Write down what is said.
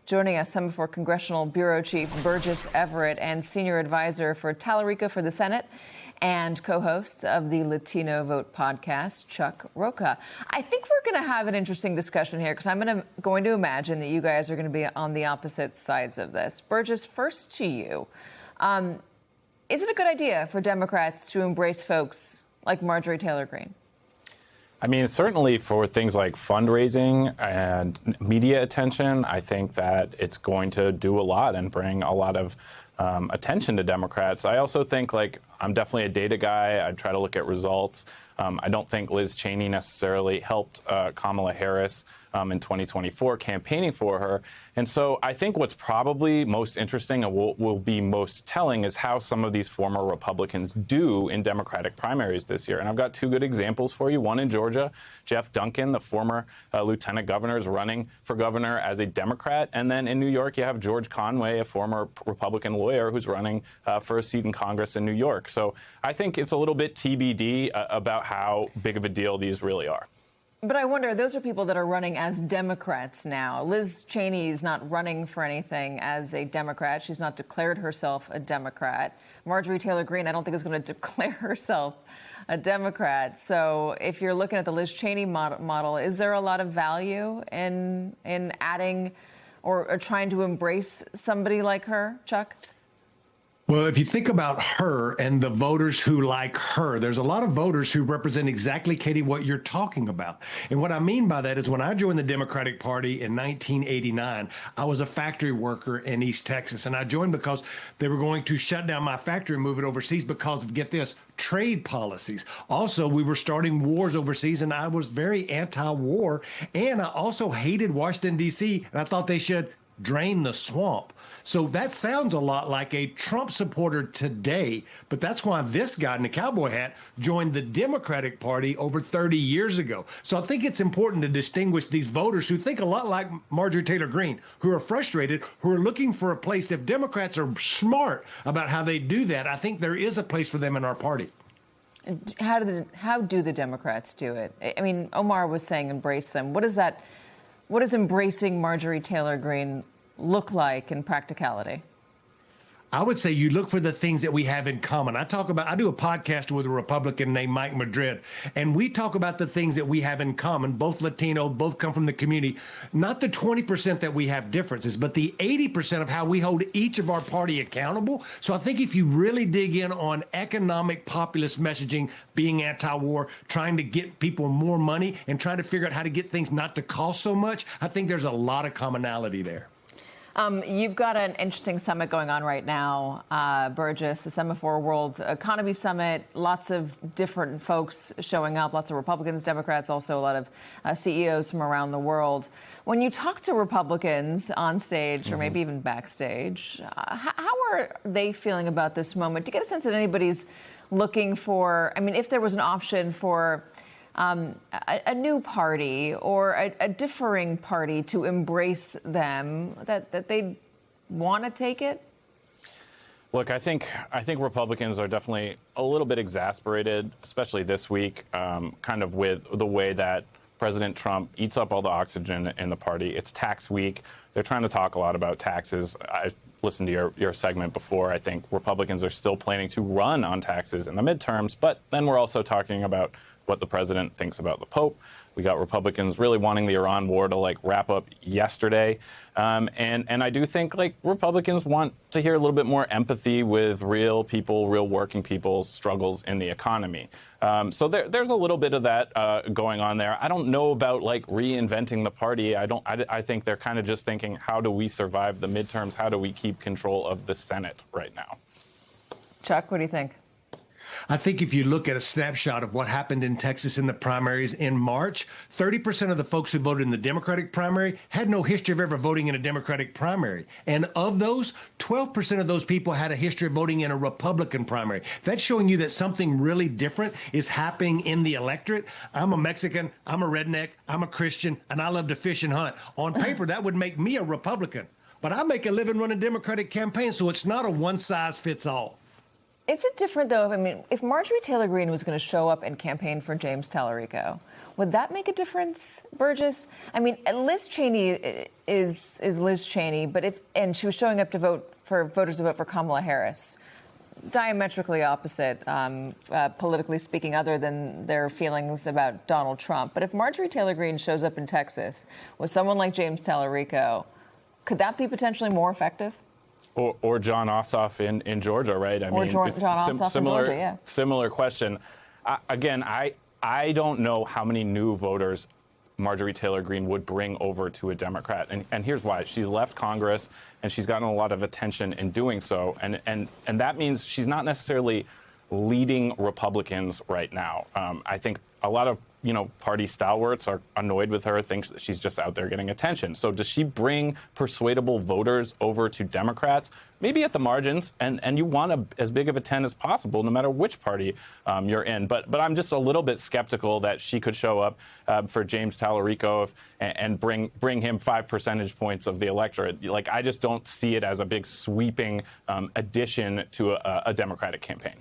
Joining us, Semafor Congressional Bureau Chief Burgess Everett and Senior Advisor for Tallarico for the Senate and co-host of the Latino Vote podcast, Chuck Rocha. I think we're going to have an interesting discussion here because I'm going to imagine that you guys are going to be on the opposite sides of this. Burgess, first to you. Is it a good idea for Democrats to embrace folks like Marjorie Taylor Greene? I mean, certainly for things like fundraising and media attention, I think that it's going to do a lot and bring a lot of attention to Democrats. I also think, I'm definitely a data guy. I try to look at results. I don't think Liz Cheney necessarily helped Kamala Harris in 2024 campaigning for her. And so I think what's probably most interesting and will be most telling is how some of these former Republicans do in Democratic primaries this year. And I've got two good examples for you. One in Georgia, Jeff Duncan, the former lieutenant governor, is running for governor as a Democrat. And then in New York, you have George Conway, a former Republican lawyer who's running for a seat in Congress in New York. So I think it's a little bit TBD about how big of a deal these really are. But I wonder, those are people that are running as Democrats now. Liz Cheney is not running for anything as a Democrat. She's not declared herself a Democrat. Marjorie Taylor Greene, I don't think is going to declare herself a Democrat. So if you're looking at the Liz Cheney model, is there a lot of value in adding or trying to embrace somebody like her, Chuck? Well, if you think about her and the voters who like her, there's a lot of voters who represent exactly, Katie, what you're talking about. And what I mean by that is when I joined the Democratic Party in 1989, I was a factory worker in East Texas. And I joined because they were going to shut down my factory and move it overseas because of, get this, trade policies. Also, we were starting wars overseas, and I was very anti-war. And I also hated Washington, D.C., and I thought they should drain the swamp. So that sounds a lot like a Trump supporter today, but that's why this guy in the cowboy hat joined the Democratic Party over 30 years ago. So I think it's important to distinguish these voters who think a lot like Marjorie Taylor Greene, who are frustrated, who are looking for a place. If Democrats are smart about how they do that, I think there is a place for them in our party. How do the Democrats do it? I mean, Omar was saying embrace them. What does embracing Marjorie Taylor Greene look like in practicality? I would say you look for the things that we have in common. I do a podcast with a Republican named Mike Madrid, and we talk about the things that we have in common, both Latino, both come from the community, not the 20% that we have differences, but the 80% of how we hold each of our party accountable. So I think if you really dig in on economic populist messaging, being anti-war, trying to get people more money and trying to figure out how to get things not to cost so much, I think there's a lot of commonality there. You've got an interesting summit going on right now, Burgess, the Semafor World Economy Summit. Lots of different folks showing up, lots of Republicans, Democrats, also a lot of CEOs from around the world. When you talk to Republicans on stage or maybe even backstage, how are they feeling about this moment? Do you get a sense that anybody's looking for, I mean, if there was an option for a new party or a differing party to embrace them, that they'd want to take it? Look, I think Republicans are definitely a little bit exasperated, especially this week, kind of with the way that President Trump eats up all the oxygen in the party. It's tax week. They're trying to talk a lot about taxes. I listened to your segment before. I think Republicans are still planning to run on taxes in the midterms, but then we're also talking about what the president thinks about the Pope. We got Republicans really wanting the Iran war to wrap up yesterday. And I do think Republicans want to hear a little bit more empathy with real people, real working people's struggles in the economy. So there's a little bit of that going on there. I don't know about reinventing the party. I think they're kind of just thinking, how do we survive the midterms? How do we keep control of the Senate right now? Chuck, what do you think? I think if you look at a snapshot of what happened in Texas in the primaries in March, 30% of the folks who voted in the Democratic primary had no history of ever voting in a Democratic primary. And of those, 12% of those people had a history of voting in a Republican primary. That's showing you that something really different is happening in the electorate. I'm a Mexican, I'm a redneck, I'm a Christian, and I love to fish and hunt. On paper, that would make me a Republican. But I make a living running Democratic campaigns, so it's not a one-size-fits-all. Is it different, though? I mean, if Marjorie Taylor Greene was going to show up and campaign for James Tallarico, would that make a difference, Burgess? I mean, Liz Cheney is Liz Cheney, but and she was showing up to vote for voters to vote for Kamala Harris, diametrically opposite, politically speaking, other than their feelings about Donald Trump. But if Marjorie Taylor Greene shows up in Texas with someone like James Tallarico, could that be potentially more effective? Or Jon Ossoff in Georgia, right? I mean, Jon Ossoff in Georgia, yeah. Similar question. I don't know how many new voters Marjorie Taylor Greene would bring over to a Democrat. And here's why. She's left Congress, and she's gotten a lot of attention in doing so. And that means she's not necessarily leading Republicans right now. I think a lot of party stalwarts are annoyed with her, think that she's just out there getting attention. So does she bring persuadable voters over to Democrats? Maybe at the margins, and you want as big of a 10 as possible, no matter which party you're in. But I'm just a little bit skeptical that she could show up for James Tallarico and bring him 5 percentage points of the electorate. Like, I just don't see it as a big sweeping addition to a Democratic campaign.